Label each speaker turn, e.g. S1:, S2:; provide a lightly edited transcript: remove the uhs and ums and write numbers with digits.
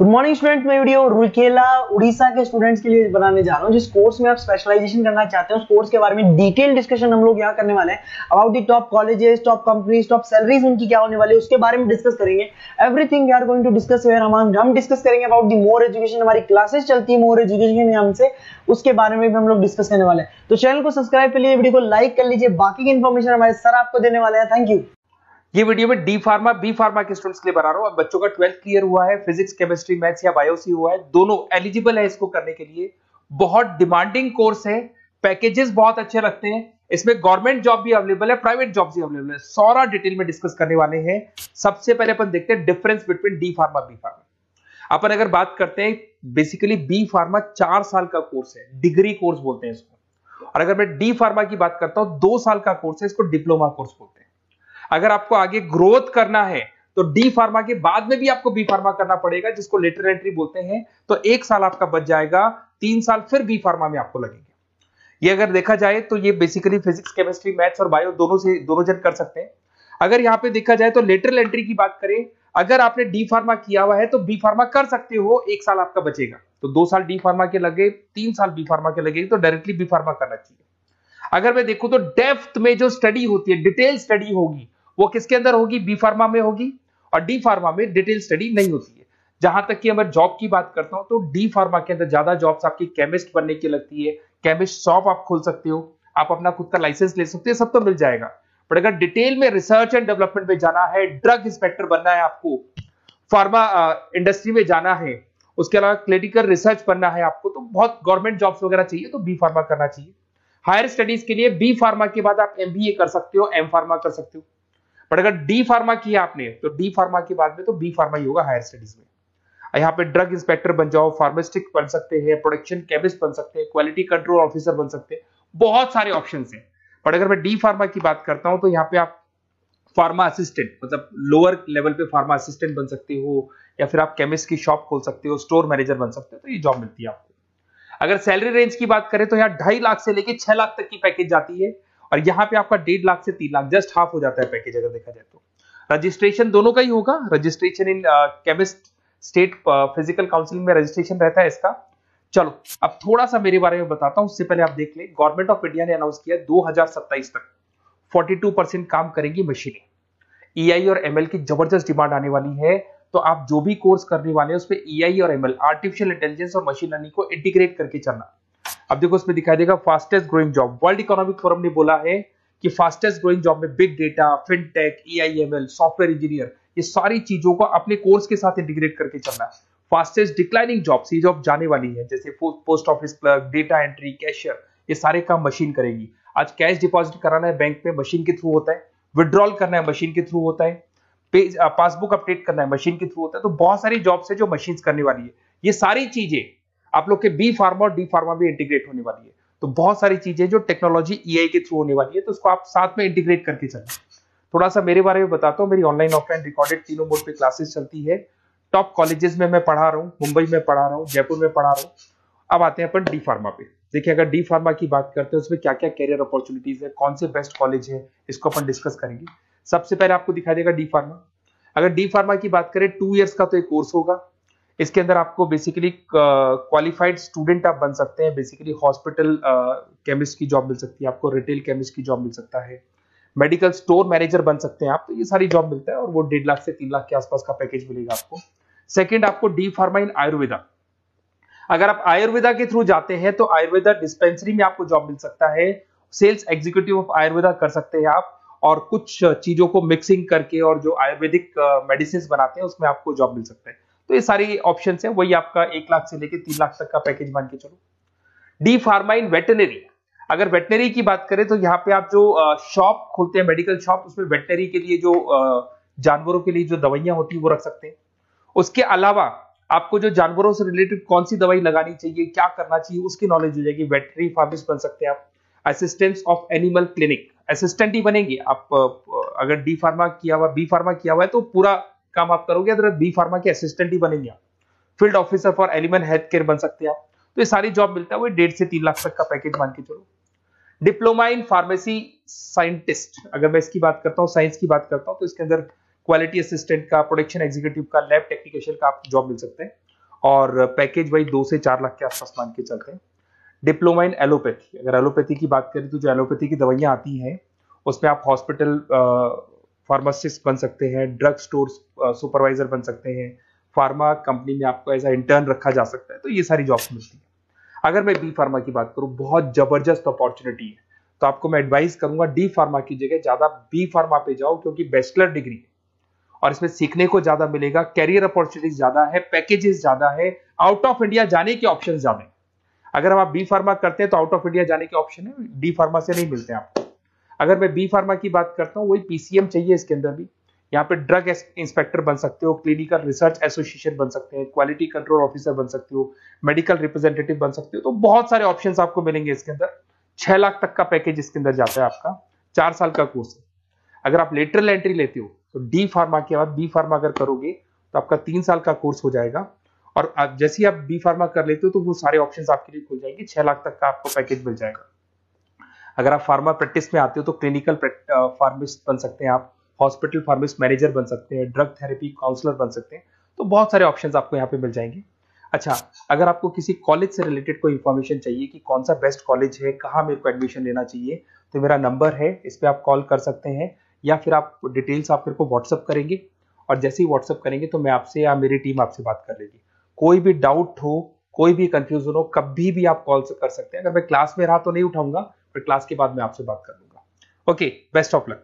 S1: Good morning student, मैं video Rourkela Orissa के students के लिए बनाने जा रहा हूं। जिस कोर्स में आप स्पेशलाइजेशन करना चाहते हैं उस कोर्स के बारे में डिटेल डिस्कशन हम लोग यहां करने वाले हैं। About the top colleges, top companies, top salaries उनकी क्या होने वाली है उसके बारे में डिस्कस करेंगे। Everything we are going to discuss here. हम डिस्कस करेंगे अबाउट द मोर एजुकेशन। हमारी क्लासेस चलती है मोर एजुकेशन के नाम से, उसके बारे में भी हम लोग डिस्कस करने वाले हैं। तो चैनल को सब्सक्राइब कर लीजिए, वीडियो को लाइक कर लीजिए। बाकी की इन्फॉर्मेशन हमारे सर आपको देने वाले हैं। Thank you.
S2: ये वीडियो में डी फार्मा बी फार्मा के स्टूडेंट्स के लिए बना रहा हूं। अब बच्चों का 12th क्लियर हुआ है, फिजिक्स केमिस्ट्री मैथ्स या बायोसी हुआ है, दोनों एलिजिबल है इसको करने के लिए। बहुत डिमांडिंग कोर्स है, पैकेजेस बहुत अच्छे लगते हैं। इसमें गवर्नमेंट जॉब भी अवेलेबल है, प्राइवेट जॉब भी अवेलेबल है। सारा डिटेल में डिस्कस करने वाले हैं। सबसे पहले अपन देखते हैं difference between D pharma B pharma. अपन अगर बात करते हैं, बेसिकली बी फार्मा 4 साल का कोर्स है, डिग्री कोर्स बोलते हैं इसको। और अगर मैं डी फार्मा की बात करता हूं 2 साल का कोर्स है, इसको डिप्लोमा कोर्स बोलते हैं। अगर आपको आगे ग्रोथ करना है तो डी फार्मा के बाद में भी आपको बी फार्मा करना पड़ेगा, जिसको लेटर एंट्री बोलते हैं। तो 1 साल आपका बच जाएगा, 3 साल फिर बी फार्मा में आपको लगेंगे। ये अगर देखा जाए तो ये बेसिकली फिजिक्स केमिस्ट्री मैथ्स और बायो दोनों जन कर सकते हैं। अगर यहां पे देखा जाए तो लेटरल एंट्री की बात करें, अगर आपने डी फार्मा किया हुआ है तो बी फार्मा कर सकते हो, 1 साल आपका बचेगा। तो 2 साल डी फार्मा के लगे, 3 साल बी फार्मा के लगे, तो डायरेक्टली बी फार्मा करना चाहिए। अगर मैं देखूं तो डेप्थ में जो स्टडी होती है, डिटेल स्टडी होगी, वो किसके अंदर होगी? बी फार्मा में होगी। और डी फार्मा में डिटेल स्टडी नहीं होती है। जहां तक कि अगर जॉब की बात करता हूं तो डी फार्मा के अंदर ज्यादा जॉब्स आपकी केमिस्ट बनने की लगती है। केमिस्ट शॉप आप खोल सकते हो, आप अपना खुद का लाइसेंस ले सकते हो, सब तो मिल जाएगा। पर अगर डिटेल में रिसर्च एंड डेवलपमेंट में जाना है, ड्रग इंस्पेक्टर बनना है आपको, फार्मा इंडस्ट्री में जाना है, उसके अलावा क्लिनिकल रिसर्च बनना है आपको, तो बहुत गवर्नमेंट जॉब्स वगैरह चाहिए, तो बी फार्मा करना चाहिए। हायर स्टडीज के लिए बी फार्मा के बाद आप एमबीए कर सकते हो, एम फार्मा कर सकते हो। पर अगर डी फार्मा किया आपने तो डी फार्मा के बाद में तो बी फार्मा ही होगा हायर स्टडीज में। यहाँ पे ड्रग इंस्पेक्टर बन जाओ, फार्मास्टिक बन सकते हैं, प्रोडक्शन केमिस्ट बन सकते हैं, क्वालिटी कंट्रोल ऑफिसर बन सकते हैं, बहुत सारे ऑप्शंस हैं। पर अगर मैं डी फार्मा की बात करता हूं तो यहाँ पे आप फार्मा असिस्टेंट, मतलब लोअर लेवल पे फार्मा असिस्टेंट बन सकते हो, या फिर आप केमिस्ट की शॉप खोल सकते हो, स्टोर मैनेजर बन सकते हो, तो ये जॉब मिलती है आपको। अगर सैलरी रेंज की बात करें तो यहाँ 2.5 लाख से लेके 6 लाख तक की पैकेज जाती है। और यहाँ पे आपका 1.5 लाख से 3 लाख, जस्ट हाफ हो जाता है पैकेज अगर देखा जाए तो। रजिस्ट्रेशन दोनों का ही होगा। Registration in chemist state physical counselling में रजिस्ट्रेशन रहता है इसका। चलो अब थोड़ा सा मेरे बारे में बताता हूं, उससे पहले आप देख ले, गवर्नमेंट ऑफ इंडिया ने अनाउंस किया 2027 तक 42% काम करेंगी मशीनें। ईआई और एमएल की जबरदस्त डिमांड आने वाली है। तो आप जो भी कोर्स करने वाले हैं उसमें ईआई और एमएल, आर्टिफिशियल इंटेलिजेंस और मशीन लर्निंग को इंटीग्रेट करके चलना। अब देखो उसमें दिखाई देगा fastest growing job. World Economic Forum ने बोला है कि फास्टेस्ट ग्रोइंग जॉब में big data, fintech, AIML, software engineer, ये सारी चीजों को अपने कोर्स के साथ इंटीग्रेट करके चलना है। फास्टेस्ट डिक्लाइनिंग जॉब्स, ये जॉब जाने वाली है, जैसे post office clerk, data entry, cashier, ये सारे काम मशीन करेगी। आज कैश डिपॉजिट कराना है बैंक में, मशीन के थ्रू होता है। विड्रॉल करना है, मशीन के थ्रू होता है। पासबुक अपडेट करना है, मशीन के थ्रू होता है। तो बहुत सारी जॉब्स है जो मशीन करने वाली है। ये सारी चीजें आप लोग के बी फार्मा और डी फार्मा में इंटीग्रेट होने वाली है। तो बहुत सारी चीजें जो टेक्नोलॉजी ईआई के थ्रू होने वाली है, तो उसको आप साथ में इंटीग्रेट करके चलना। थोड़ा सा मेरे बारे में बताता हूँ। मेरी ऑनलाइन ऑफलाइन रिकॉर्डेड तीनों मोड पे क्लासेस चलती है। टॉप कॉलेजेस में मैं पढ़ा रहा हूँ, मुंबई में पढ़ा रहा हूँ, जयपुर में पढ़ा रहा हूँ। अब आते हैं अपन डी फार्मा पे। देखिए अगर डी फार्मा की बात करते हैं उसमें क्या क्या कैरियर अपॉर्चुनिटीज है, कौन से बेस्ट कॉलेज है, इसको अपन डिस्कस करेंगे। सबसे पहले आपको दिखाई देगा डी फार्मा। अगर डी फार्मा की बात करें 2 इयर्स का तो एक कोर्स होगा। इसके अंदर आपको बेसिकली क्वालिफाइड स्टूडेंट आप बन सकते हैं। बेसिकली हॉस्पिटल केमिस्ट की जॉब मिल सकती है आपको, रिटेल केमिस्ट की जॉब मिल सकता है, मेडिकल स्टोर मैनेजर बन सकते हैं आप। तो ये सारी जॉब मिलता है और वो 1.5 लाख से 3 लाख के आसपास का पैकेज मिलेगा आपको। सेकेंड, आपको डी फार्मा इन आयुर्वेदा। अगर आप आयुर्वेदा के थ्रू जाते हैं तो आयुर्वेदा डिस्पेंसरी में आपको जॉब मिल सकता है। सेल्स एग्जीक्यूटिव ऑफ आयुर्वेदा कर सकते हैं आप, और कुछ चीजों को मिक्सिंग करके और जो आयुर्वेदिक मेडिसिन बनाते हैं उसमें आपको जॉब मिल सकता है। तो ये सारी ऑप्शन है, वही आपका 1 लाख से लेकर 3 लाख तक का पैकेज मान के चलो। डी फार्मा इन वेटनरी। अगर वेटनरी की बात करें तो यहाँ पे आप जो शॉप खोलते हैं, मेडिकल शॉप, उसमें वेटनरी के लिए जो जानवरों के लिए जो दवाइयां होती है वो रख सकते हैं। उसके अलावा आपको जो जानवरों से रिलेटेड कौन सी दवाई लगानी चाहिए, क्या करना चाहिए, उसकी नॉलेज हो जाएगी। वेटनरी फार्मासिस्ट बन सकते हैं आप। Assistants of animal clinic, assistant ही बनेंगे आप। अगर डी फार्मा किया हुआ, बी फार्मा किया हुआ है तो पूरा काम आप करोगे, अगर बी फार्मा के असिस्टेंट ही बनेंगे आप। Field officer for animal health care बन सकते हैं आप। तो ये सारी जॉब मिलता है, वो 1.5 से 3 लाख तक का पैकेज मान के चलो। डिप्लोमा इन फार्मेसी साइंटिस्ट, अगर मैं इसकी बात करता हूँ, साइंस की बात करता हूँ, तो इसके अंदर क्वालिटी असिस्टेंट का, प्रोडक्शन एग्जीक्यूटिव का, लैब टेक्नीशियन का आपको जॉब मिल सकते हैं और पैकेज वही 2 से 4 लाख के आसपास मान के चलते हैं। डिप्लोमा इन एलोपैथी, अगर एलोपैथी की बात करें तो जो एलोपैथी की दवाइयां आती हैं उसमें आप हॉस्पिटल फार्मासिस्ट बन सकते हैं, ड्रग स्टोर सुपरवाइजर बन सकते हैं, फार्मा कंपनी में आपको एज अ इंटर्न रखा जा सकता है, तो ये सारी जॉब्स मिलती हैं। अगर मैं बी फार्मा की बात करूं, बहुत जबरदस्त अपॉर्चुनिटी है, तो आपको मैं एडवाइस करूंगा डी फार्मा की जगह ज्यादा बी फार्मा पे जाओ, क्योंकि बैचलर डिग्री है और इसमें सीखने को ज्यादा मिलेगा, कैरियर अपॉर्चुनिटीज ज्यादा है, पैकेजेस ज्यादा है, आउट ऑफ इंडिया जाने के ऑप्शन ज्यादा है। अगर हम आप बी फार्मा करते हैं तो आउट ऑफ इंडिया जाने के ऑप्शन है, डी फार्मा से नहीं मिलते हैं आपको। अगर मैं बी फार्मा की बात करता हूँ, वही पीसीएम चाहिए इसके अंदर भी, यहाँ पे ड्रग इंस्पेक्टर बन सकते हो, क्लिनिकल रिसर्च एसोसिएशन बन सकते हैं, क्वालिटी कंट्रोल ऑफिसर बन सकते हो, मेडिकल रिप्रेजेंटेटिव बन सकते हो, तो बहुत सारे ऑप्शंस आपको मिलेंगे इसके अंदर। 6 लाख तक का पैकेज इसके अंदर जाता है आपका, 4 साल का कोर्स है। अगर आप लेटरल एंट्री लेते हो तो डी फार्मा के बाद बी फार्मा अगर करोगे तो आपका 3 साल का कोर्स हो जाएगा, और जैसे ही आप बी फार्मा कर लेते हो तो वो सारे ऑप्शंस आपके लिए खुल जाएंगे, 6 लाख तक का आपको पैकेज मिल जाएगा। अगर आप फार्मा प्रैक्टिस में आते हो तो क्लिनिकल फार्मिस्ट बन सकते हैं आप, हॉस्पिटल फार्मिस्ट मैनेजर बन सकते हैं, ड्रग थेरेपी काउंसलर बन सकते हैं, तो बहुत सारे ऑप्शंस आपको यहाँ पे मिल जाएंगे। अच्छा, अगर आपको किसी कॉलेज से रिलेटेड कोई इंफॉर्मेशन चाहिए कि कौन सा बेस्ट कॉलेज है, कहाँ मेरे को एडमिशन लेना चाहिए, तो मेरा नंबर है, इस पर आप कॉल कर सकते हैं, या फिर आप डिटेल्स आप मेरे को व्हाट्सअप करेंगे, और जैसे ही व्हाट्सअप करेंगे तो मैं आपसे या मेरी टीम आपसे बात कर लेगी। कोई भी डाउट हो, कोई भी कंफ्यूजन हो, कभी भी आप कॉल कर सकते हैं। अगर मैं क्लास में रहा तो नहीं उठाऊंगा, फिर क्लास के बाद मैं आपसे बात कर लूंगा। Okay, best of luck.